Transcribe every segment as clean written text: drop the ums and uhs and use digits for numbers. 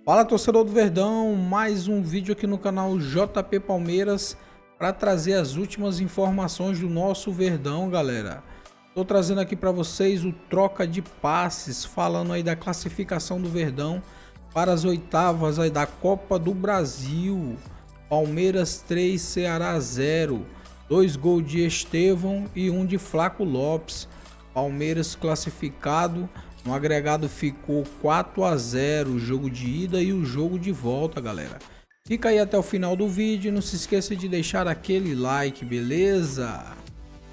Fala, torcedor do Verdão, mais um vídeo aqui no canal JP Palmeiras para trazer as últimas informações do nosso Verdão, galera. Tô trazendo aqui para vocês o troca de passes, falando aí da classificação do Verdão para as oitavas aí da Copa do Brasil. Palmeiras 3, Ceará 0, 2 gols de Estevão e 1 de Flaco Lopes. Palmeiras classificado. No agregado ficou 4-0 o jogo de ida e o jogo de volta, galera. Fica aí até o final do vídeo e não se esqueça de deixar aquele like, beleza?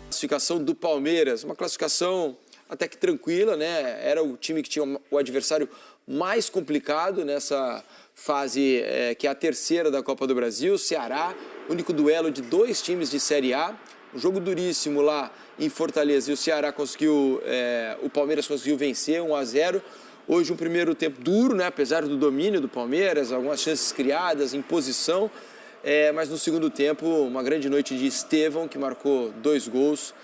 Classificação do Palmeiras, uma classificação até que tranquila, né? Era o time que tinha o adversário mais complicado nessa fase, que é a terceira da Copa do Brasil, Ceará, único duelo de dois times de Série A. Um jogo duríssimo lá em Fortaleza e o Ceará conseguiu, o Palmeiras conseguiu vencer 1-0. Hoje um primeiro tempo duro, né? Apesar do domínio do Palmeiras, algumas chances criadas, imposição. Mas no segundo tempo, uma grande noite de Estevão, que marcou 2 gols.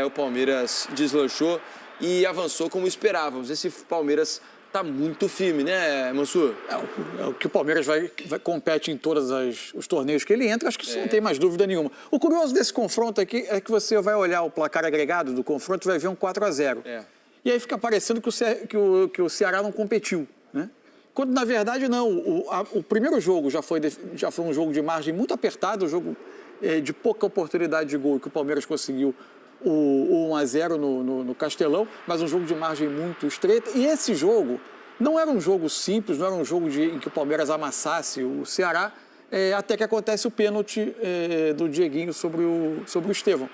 O Palmeiras deslanchou e avançou como esperávamos. Esse Palmeiras tá muito firme, né, Mansur? O que o Palmeiras compete em todos os torneios que ele entra, acho que isso não tem mais dúvida nenhuma. O curioso desse confronto aqui é que você vai olhar o placar agregado do confronto e vai ver um 4-0. E aí fica parecendo que o Ceará não competiu, né? Quando, na verdade, não. O primeiro jogo já foi um jogo de margem muito apertada, um jogo de pouca oportunidade de gol, que o Palmeiras conseguiu o 1-0 no Castelão, mas um jogo de margem muito estreita. E esse jogo não era um jogo simples, não era um jogo em que o Palmeiras amassasse o Ceará, até que acontece o pênalti do Dieguinho sobre o Estevão.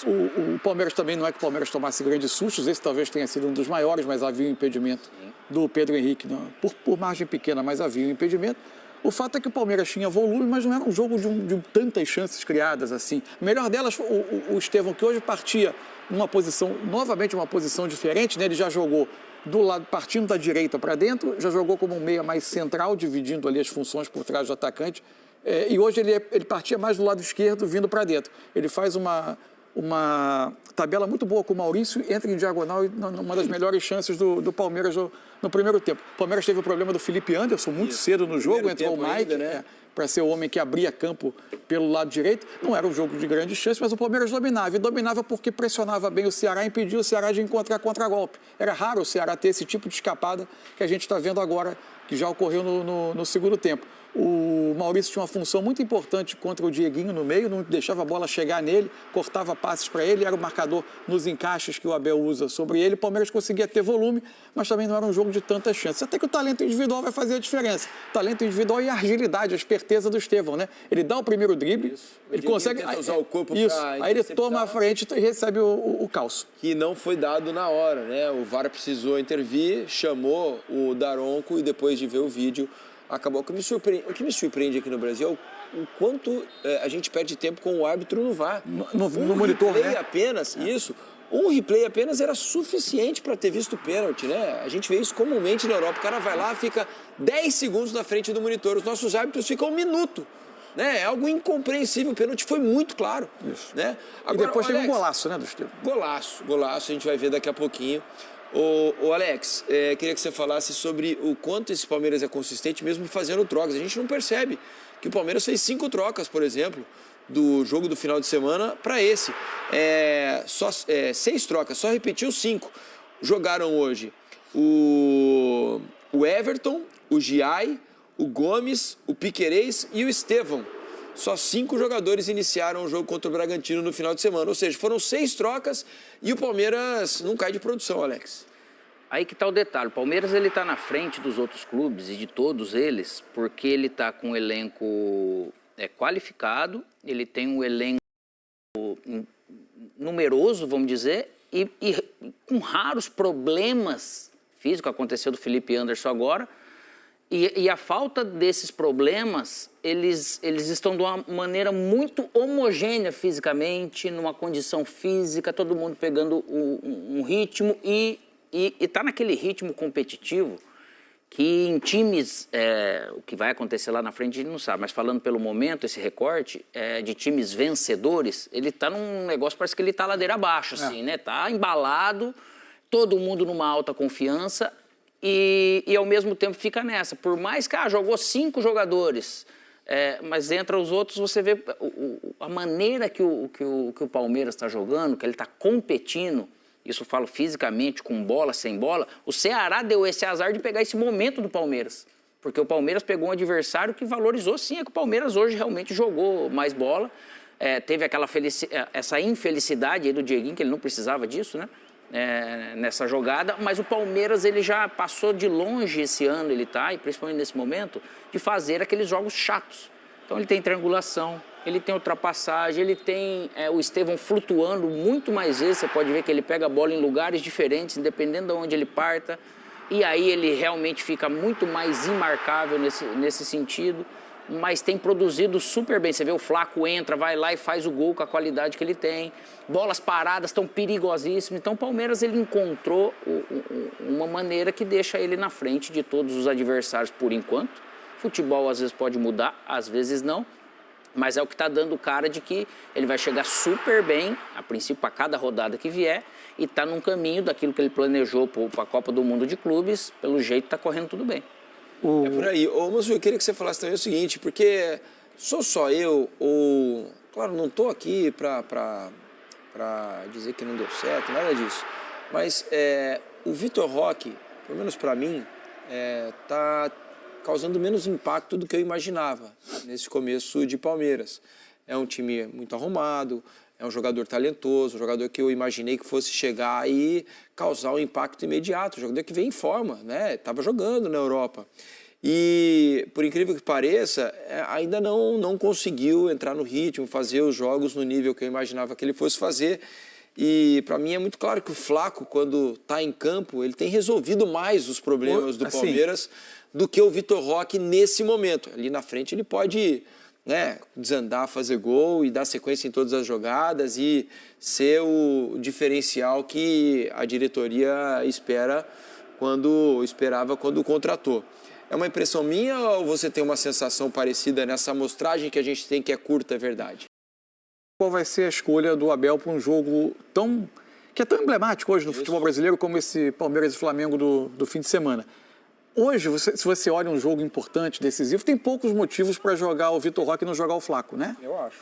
O Palmeiras também, não é que o Palmeiras tomasse grandes sustos, esse talvez tenha sido um dos maiores, mas havia um impedimento do Pedro Henrique, por margem pequena, mas havia um impedimento. O fato é que o Palmeiras tinha volume, mas não era um jogo de tantas chances criadas assim. A melhor delas, o Estevão, que hoje partia numa posição, novamente uma posição diferente, né? Ele já jogou do lado, partindo da direita para dentro, já jogou como um meia mais central, dividindo ali as funções por trás do atacante. E hoje ele partia mais do lado esquerdo, vindo para dentro. Ele faz uma tabela muito boa com o Maurício, entra em diagonal e uma das melhores chances do Palmeiras no primeiro tempo. O Palmeiras teve o problema do Felipe Anderson muito cedo no jogo, entrou o Mike, né? Para ser o homem que abria campo pelo lado direito. Não era um jogo de grande chance, mas o Palmeiras dominava. E dominava porque pressionava bem o Ceará e impediu o Ceará de encontrar contragolpe. Era raro o Ceará ter esse tipo de escapada que a gente está vendo agora, que já ocorreu no segundo tempo. O Maurício tinha uma função muito importante contra o Dieguinho no meio, não deixava a bola chegar nele, cortava passes para ele, era o marcador nos encaixes que o Abel usa sobre ele. O Palmeiras conseguia ter volume, mas também não era um jogo de tantas chances. Até que o talento individual vai fazer a diferença. Talento individual e a agilidade, a esperteza do Estevão, né? Ele dá o primeiro drible, ele consegue usar o corpo aí ele toma a frente e recebe o calço. Que não foi dado na hora, né? O VAR precisou intervir, chamou o Daronco e depois de ver o vídeo acabou. O que me surpreende aqui no Brasil é o quanto a gente perde tempo com o árbitro no VAR. No monitor, né? Isso. Um replay apenas era suficiente para ter visto o pênalti, né? A gente vê isso comumente na Europa. O cara vai lá, fica 10 segundos na frente do monitor. Os nossos árbitros ficam 1 minuto. Né? É algo incompreensível. O pênalti foi muito claro. Isso. Né? Agora, e depois teve um golaço, né, do Estevão? Golaço. A gente vai ver daqui a pouquinho. Ô Alex, queria que você falasse sobre o quanto esse Palmeiras é consistente mesmo fazendo trocas. A gente não percebe que o Palmeiras fez 5 trocas, por exemplo, do jogo do final de semana para esse. 6 trocas, só repetiu 5. Jogaram hoje o Everton, o Giai, o Gomes, o Piquerez e o Estevão. Só 5 jogadores iniciaram o jogo contra o Bragantino no final de semana. Ou seja, foram 6 trocas e o Palmeiras não cai de produção, Alex. Aí que está o detalhe. O Palmeiras está na frente dos outros clubes e de todos eles porque ele está com um elenco qualificado, ele tem um elenco numeroso, vamos dizer, e com raros problemas físicos. Aconteceu do Felipe Anderson agora. E a falta desses problemas, eles estão de uma maneira muito homogênea fisicamente, numa condição física, todo mundo pegando um ritmo e está naquele ritmo competitivo que em times, o que vai acontecer lá na frente a gente não sabe, mas falando pelo momento, esse recorte de times vencedores, ele está num negócio, parece que ele está ladeira abaixo, assim, né? Está embalado, todo mundo numa alta confiança. e ao mesmo tempo fica nessa. Por mais que jogou 5 jogadores, mas entra os outros, você vê a maneira que o Palmeiras está jogando, que ele está competindo, isso eu falo fisicamente, com bola, sem bola. O Ceará deu esse azar de pegar esse momento do Palmeiras, porque o Palmeiras pegou um adversário que valorizou, sim, é que o Palmeiras hoje realmente jogou mais bola, teve essa infelicidade aí do Dieguinho, que ele não precisava disso, né? Nessa jogada, mas o Palmeiras ele já passou de longe esse ano, e principalmente nesse momento, de fazer aqueles jogos chatos. Então ele tem triangulação, ele tem ultrapassagem, ele tem o Estevão flutuando muito mais vezes, você pode ver que ele pega a bola em lugares diferentes, independendo de onde ele parta, e aí ele realmente fica muito mais imarcável nesse sentido, mas tem produzido super bem. Você vê o Flaco entra, vai lá e faz o gol com a qualidade que ele tem. Bolas paradas estão perigosíssimas. Então o Palmeiras ele encontrou uma maneira que deixa ele na frente de todos os adversários por enquanto. Futebol às vezes pode mudar, às vezes não. Mas é o que está dando cara de que ele vai chegar super bem, a princípio, a cada rodada que vier, e está num caminho daquilo que ele planejou para a Copa do Mundo de Clubes. Pelo jeito está correndo tudo bem. É por aí. Mas eu queria que você falasse também o seguinte, porque sou só eu, ou... Claro, não estou aqui para dizer que não deu certo, nada disso. Mas o Vitor Roque, pelo menos para mim, está causando menos impacto do que eu imaginava nesse começo de Palmeiras. É um time muito arrumado, é um jogador talentoso, um jogador que eu imaginei que fosse chegar e causar um impacto imediato, um jogador que vem em forma, né? Estava jogando na Europa. E, por incrível que pareça, ainda não conseguiu entrar no ritmo, fazer os jogos no nível que eu imaginava que ele fosse fazer. E, para mim, é muito claro que o Flaco, quando está em campo, ele tem resolvido mais os problemas do Palmeiras do que o Vitor Roque nesse momento. Ali na frente ele pode... desandar, fazer gol e dar sequência em todas as jogadas e ser o diferencial que a diretoria esperava quando contratou. É uma impressão minha ou você tem uma sensação parecida nessa amostragem que a gente tem que é curta, é verdade? Qual vai ser a escolha do Abel para um jogo que é tão emblemático hoje no futebol brasileiro como esse Palmeiras e Flamengo do fim de semana? Hoje, se você olha um jogo importante, decisivo, tem poucos motivos para jogar o Vitor Roque e não jogar o Flaco, né? Eu acho.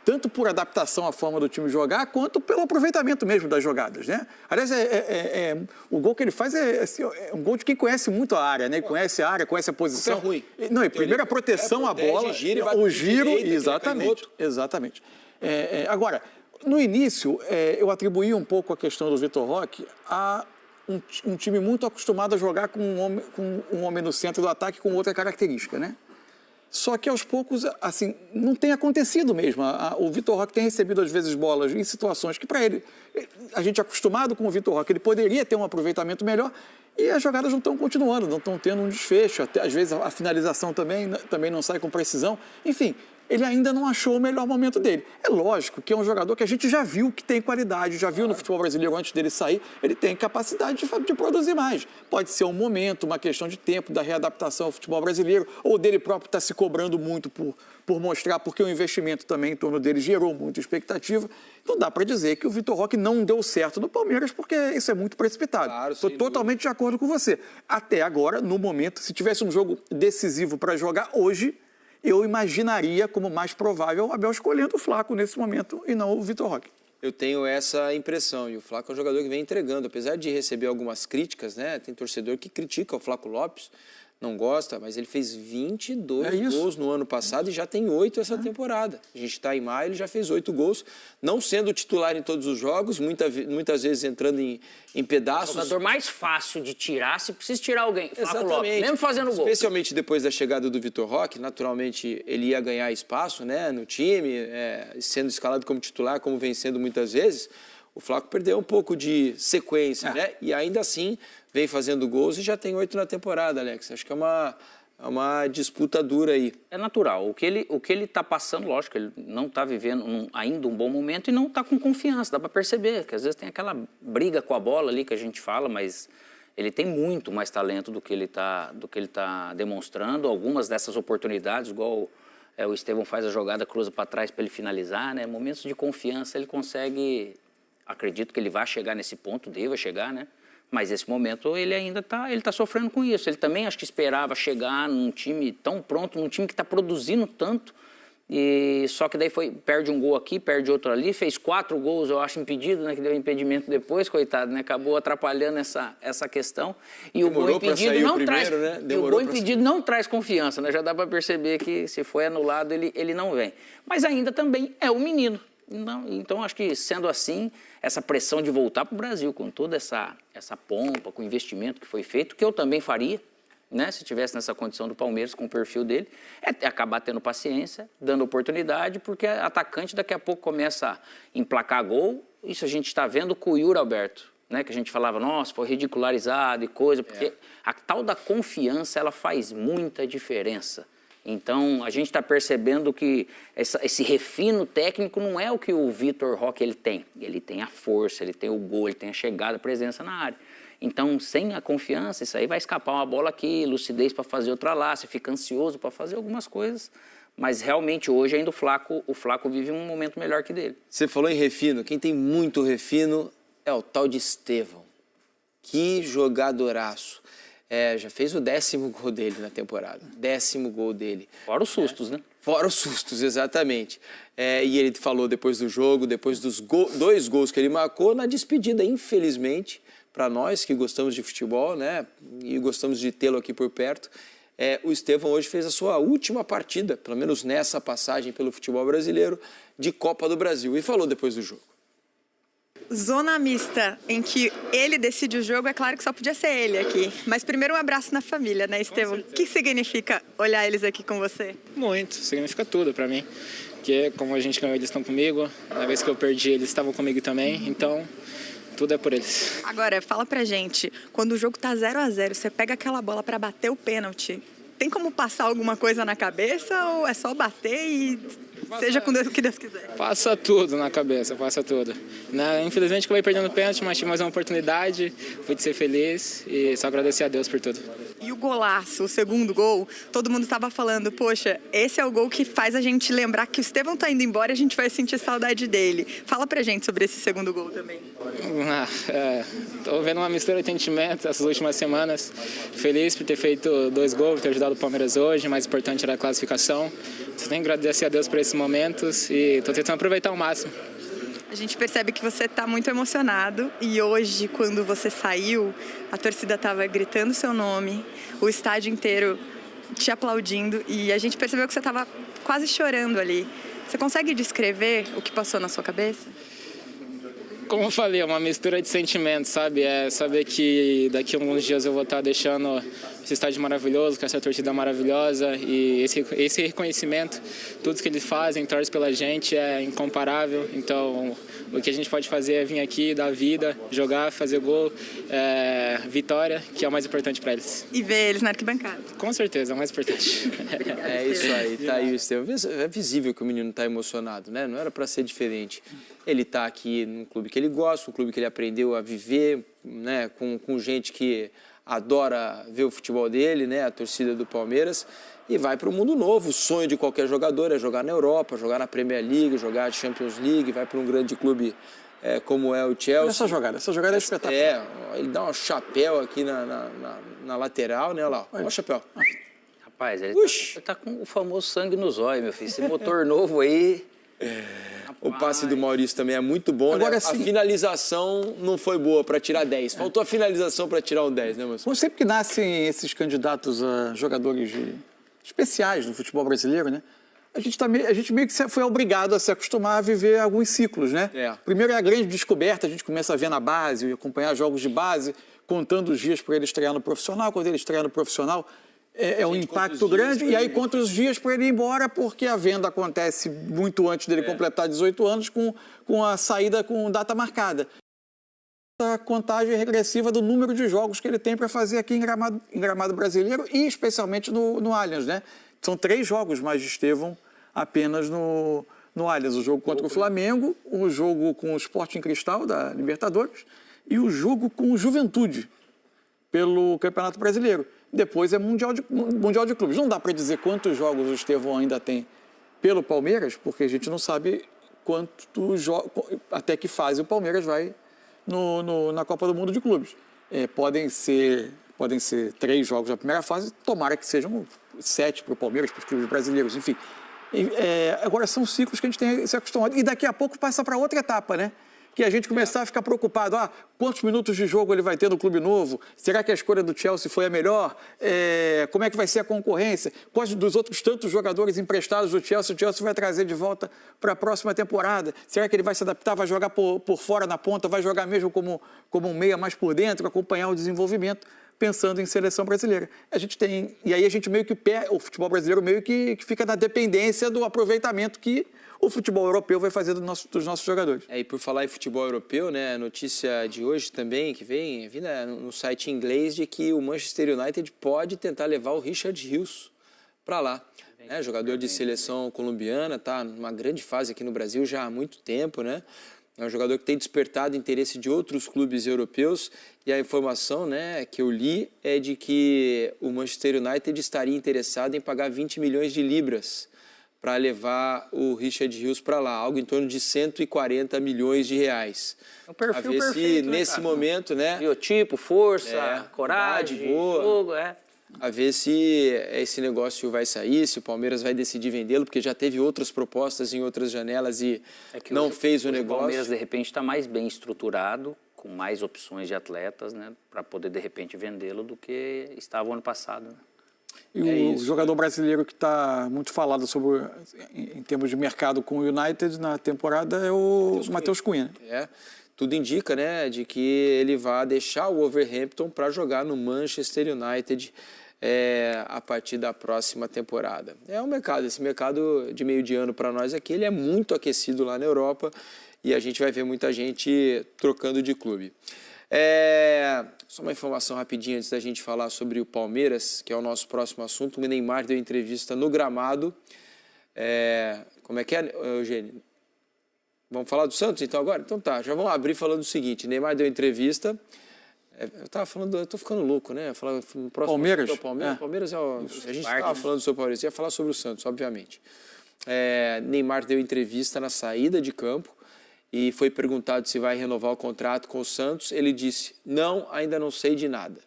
Tanto por adaptação à forma do time jogar, quanto pelo aproveitamento mesmo das jogadas, né? Aliás, o gol que ele faz é um gol de quem conhece muito a área, né? Conhece a área, conhece a posição. Isso é ruim. Não, primeiro a proteção à bola, o giro, exatamente. Agora, no início, eu atribuí um pouco a questão do Vitor Roque a um time muito acostumado a jogar com um homem no centro do ataque com outra característica, né? Só que aos poucos, assim, não tem acontecido mesmo. O Vitor Roque tem recebido às vezes bolas em situações que para ele, a gente é acostumado com o Vitor Roque, ele poderia ter um aproveitamento melhor e as jogadas não estão continuando, não estão tendo um desfecho. Até, às vezes a finalização também não sai com precisão. Enfim, ele ainda não achou o melhor momento dele. É lógico que é um jogador que a gente já viu que tem qualidade, já viu no futebol brasileiro antes dele sair, ele tem capacidade de produzir mais. Pode ser um momento, uma questão de tempo, da readaptação ao futebol brasileiro, ou dele próprio estar se cobrando muito por mostrar, porque o investimento também em torno dele gerou muita expectativa. Então dá para dizer que o Vitor Roque não deu certo no Palmeiras, porque isso é muito precipitado. Estou totalmente de acordo com você. Até agora, no momento, se tivesse um jogo decisivo para jogar hoje, eu imaginaria como mais provável o Abel escolhendo o Flaco nesse momento e não o Vitor Roque. Eu tenho essa impressão, e o Flaco é um jogador que vem entregando, apesar de receber algumas críticas, né? Tem torcedor que critica o Flaco Lopes, não gosta, mas ele fez 22 gols no ano passado e já tem 8 essa temporada. A gente está em maio, ele já fez 8 gols, não sendo titular em todos os jogos, muitas vezes entrando em pedaços. O jogador mais fácil de tirar, se precisa tirar alguém, Flaco Lopes, mesmo fazendo gol. Especialmente depois da chegada do Vitor Roque, naturalmente ele ia ganhar espaço, né, no time, sendo escalado como titular, como vem sendo muitas vezes. O Flaco perdeu um pouco de sequência, né? E ainda assim vem fazendo gols e já tem 8 na temporada, Alex. Acho que é uma disputa dura aí. É natural. O que ele está passando, lógico, ele não está vivendo ainda um bom momento e não está com confiança. Dá para perceber que às vezes tem aquela briga com a bola ali que a gente fala, mas ele tem muito mais talento do que ele tá demonstrando. Algumas dessas oportunidades, igual o Estevão faz a jogada, cruza para trás para ele finalizar, né? Momentos de confiança ele consegue. Acredito que ele vai chegar nesse ponto, deva chegar, né? Mas esse momento ele ainda está sofrendo com isso. Ele também acho que esperava chegar num time tão pronto, num time que está produzindo tanto. E só que daí perde um gol aqui, perde outro ali, fez 4 gols, eu acho, impedido, né? Que deu impedimento depois, coitado, né? Acabou atrapalhando essa questão. E o gol impedido não traz. Né? E o gol impedido não traz confiança, né? Já dá para perceber que se foi anulado, ele não vem. Mas ainda também é um menino. Então, acho que sendo assim, essa pressão de voltar para o Brasil, com toda essa pompa, com o investimento que foi feito, que eu também faria, né, se estivesse nessa condição do Palmeiras, com o perfil dele, é acabar tendo paciência, dando oportunidade, porque atacante daqui a pouco começa a emplacar gol. Isso a gente está vendo com o Yuri Alberto, né, que a gente falava, nossa, foi ridicularizado e coisa, porque a tal da confiança, ela faz muita diferença. Então, a gente está percebendo que esse refino técnico não é o que o Vitor Roque ele tem. Ele tem a força, ele tem o gol, ele tem a chegada, a presença na área. Então, sem a confiança, isso aí vai escapar uma bola aqui, lucidez para fazer outra lá, você fica ansioso para fazer algumas coisas. Mas, realmente, hoje ainda o Flaco vive um momento melhor que dele. Você falou em refino. Quem tem muito refino é o tal de Estevão. Que jogadoraço. Já fez o 10º gol dele na temporada. 10º gol dele. Fora os sustos, né? Fora os sustos, exatamente. E ele falou depois do jogo, depois dos 2 gols que ele marcou, na despedida, infelizmente, para nós que gostamos de futebol, né? E gostamos de tê-lo aqui por perto, o Estevão hoje fez a sua última partida, pelo menos nessa passagem pelo futebol brasileiro, de Copa do Brasil. E falou depois do jogo. Zona mista, em que ele decide o jogo, é claro que só podia ser ele aqui. Mas primeiro um abraço na família, né, Estevão? O que significa olhar eles aqui com você? Muito, significa tudo pra mim. Porque como a gente ganhou, eles estão comigo. Na vez que eu perdi, eles estavam comigo também. Então, tudo é por eles. Agora, fala pra gente, quando o jogo tá 0-0, você pega aquela bola pra bater o pênalti, tem como passar alguma coisa na cabeça ou é só bater e seja com Deus, o que Deus quiser? Passa tudo na cabeça, passa tudo. Infelizmente que eu ia perdendo o pênalti, mas tinha mais uma oportunidade, fui de ser feliz e só agradecer a Deus por tudo. E o golaço, o segundo gol, todo mundo estava falando, poxa, esse é o gol que faz a gente lembrar que o Estevão tá indo embora e a gente vai sentir saudade dele. Fala pra gente sobre esse segundo gol também. Tô vendo uma mistura de sentimentos essas últimas semanas. Feliz por ter feito 2 gols, por ter ajudado o Palmeiras hoje, mais importante era a classificação. Só tenho que agradecer a Deus por esses momentos e tô tentando aproveitar ao máximo. A gente percebe que você está muito emocionado e hoje, quando você saiu, a torcida estava gritando seu nome, o estádio inteiro te aplaudindo e a gente percebeu que você estava quase chorando ali. Você consegue descrever o que passou na sua cabeça? Como eu falei, é uma mistura de sentimentos, sabe? É saber que daqui a alguns dias eu vou estar deixando esse estádio maravilhoso, com essa torcida maravilhosa e esse reconhecimento, tudo que eles fazem, torcem pela gente é incomparável. Então, o que a gente pode fazer é vir aqui, dar vida, jogar, fazer gol, vitória, que é o mais importante para eles. E ver eles na arquibancada. Com certeza, é o mais importante. É isso aí, tá aí o Estevão. É visível que o menino está emocionado, né? Não era para ser diferente. Ele está aqui num clube que ele gosta, um clube que ele aprendeu a viver, né? Com gente que adora ver o futebol dele, né? A torcida do Palmeiras. E vai para o mundo novo. O sonho de qualquer jogador é jogar na Europa, jogar na Premier League, jogar a Champions League, vai para um grande clube como é o Chelsea. Essa jogada é espetacular. Ele dá um chapéu aqui na lateral, né? Olha lá, olha o chapéu. Rapaz, ele tá com o famoso sangue nos olhos, meu filho. Esse motor novo aí... O passe do Maurício também é muito bom. Agora, né? A finalização não foi boa para tirar 10. Faltou a finalização para tirar um 10, né, moço? Sempre que nascem esses candidatos a jogadores especiais do futebol brasileiro, né? A gente meio que foi obrigado a se acostumar a viver alguns ciclos, né? Primeiro é a grande descoberta, a gente começa a ver na base, acompanhar jogos de base, contando os dias para ele estrear no profissional. Quando ele estreia no profissional, é um impacto grande. E aí conta os dias para ele ir embora, porque a venda acontece muito antes dele completar 18 anos, com a saída com data marcada. A contagem regressiva do número de jogos que ele tem para fazer aqui em Gramado Brasileiro e especialmente no Allianz, né? São 3 jogos mais de Estevão apenas no Allianz. O jogo contra o Flamengo, o jogo com o Sporting Cristal da Libertadores e o jogo com o Juventude pelo Campeonato Brasileiro. Depois é Mundial de Clubes. Não dá para dizer quantos jogos o Estevão ainda tem pelo Palmeiras, porque a gente não sabe até que fase o Palmeiras vai na Copa do Mundo de Clubes. podem ser 3 jogos da primeira fase, tomara que sejam 7 para o Palmeiras, para os clubes brasileiros, enfim. Agora são ciclos que a gente tem que se acostumar. E daqui a pouco passa para outra etapa, né? Que a gente começar a ficar preocupado. Quantos minutos de jogo ele vai ter no clube novo? Será que a escolha do Chelsea foi a melhor? Como é que vai ser a concorrência? Quais dos outros tantos jogadores emprestados do Chelsea o Chelsea vai trazer de volta para a próxima temporada? Será que ele vai se adaptar, vai jogar por fora na ponta, vai jogar mesmo como um meia mais por dentro, acompanhar o desenvolvimento? Pensando em seleção brasileira. E aí a gente meio que o futebol brasileiro meio que fica na dependência do aproveitamento que o futebol europeu vai fazer dos nossos jogadores. E por falar em futebol europeu, né, a notícia de hoje também, que vem no site inglês, de que o Manchester United pode tentar levar o Richard Rios para lá. Jogador de seleção colombiana, tá numa grande fase aqui no Brasil já há muito tempo, né? É um jogador que tem despertado interesse de outros clubes europeus, e a informação, né, que eu li é de que o Manchester United estaria interessado em pagar 20 milhões de libras para levar o Richard Rios para lá, algo em torno de 140 milhões de reais. É um perfil a ver perfeito, se nesse momento, né? Biotipo, força, coragem, boa. jogo, A ver se esse negócio vai sair, se o Palmeiras vai decidir vendê-lo, porque já teve outras propostas em outras janelas e não fez o negócio. O Palmeiras, de repente, está mais bem estruturado, com mais opções de atletas, né, para poder, de repente, vendê-lo do que estava o ano passado. Né? E o jogador brasileiro que está muito falado em termos de mercado com o United na temporada é o Matheus Cunha. Tudo indica, né, de que ele vai deixar o Wolverhampton para jogar no Manchester United a partir da próxima temporada. Esse mercado de meio de ano para nós aqui, ele é muito aquecido lá na Europa e a gente vai ver muita gente trocando de clube. Só uma informação rapidinha antes da gente falar sobre o Palmeiras, que é o nosso próximo assunto. O Neymar deu entrevista no gramado. Como é que é, Eugênio? Vamos falar do Santos então agora? Então tá, já vamos abrir falando o seguinte. Neymar deu entrevista. Eu tô ficando louco, né? Palmeiras? Palmeiras a gente estava falando sobre o Palmeiras, ia falar sobre o Santos, obviamente. Neymar deu entrevista na saída de campo e foi perguntado se vai renovar o contrato com o Santos. Ele disse, não, ainda não sei de nada.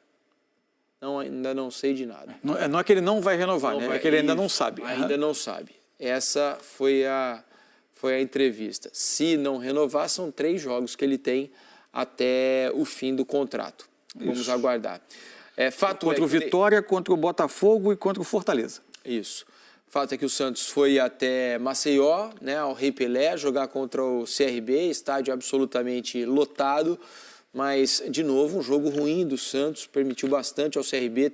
Ainda não sei de nada. Não é que ele não vai renovar, né? É que ele ainda não sabe. Ainda não sabe. Essa foi a entrevista. Se não renovar, são 3 jogos que ele tem até o fim do contrato. Vamos aguardar. Contra o Vitória, contra o Botafogo e contra o Fortaleza. Isso. O fato é que o Santos foi até Maceió, né, ao Rei Pelé, jogar contra o CRB, estádio absolutamente lotado, mas, de novo, um jogo ruim do Santos, permitiu bastante ao CRB,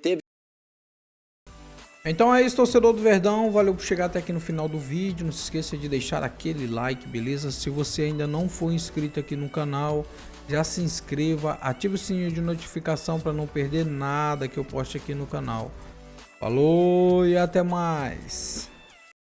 Então é isso, torcedor do Verdão, valeu por chegar até aqui no final do vídeo, não se esqueça de deixar aquele like, beleza? Se você ainda não for inscrito aqui no canal, já se inscreva, ative o sininho de notificação para não perder nada que eu poste aqui no canal. Falou e até mais!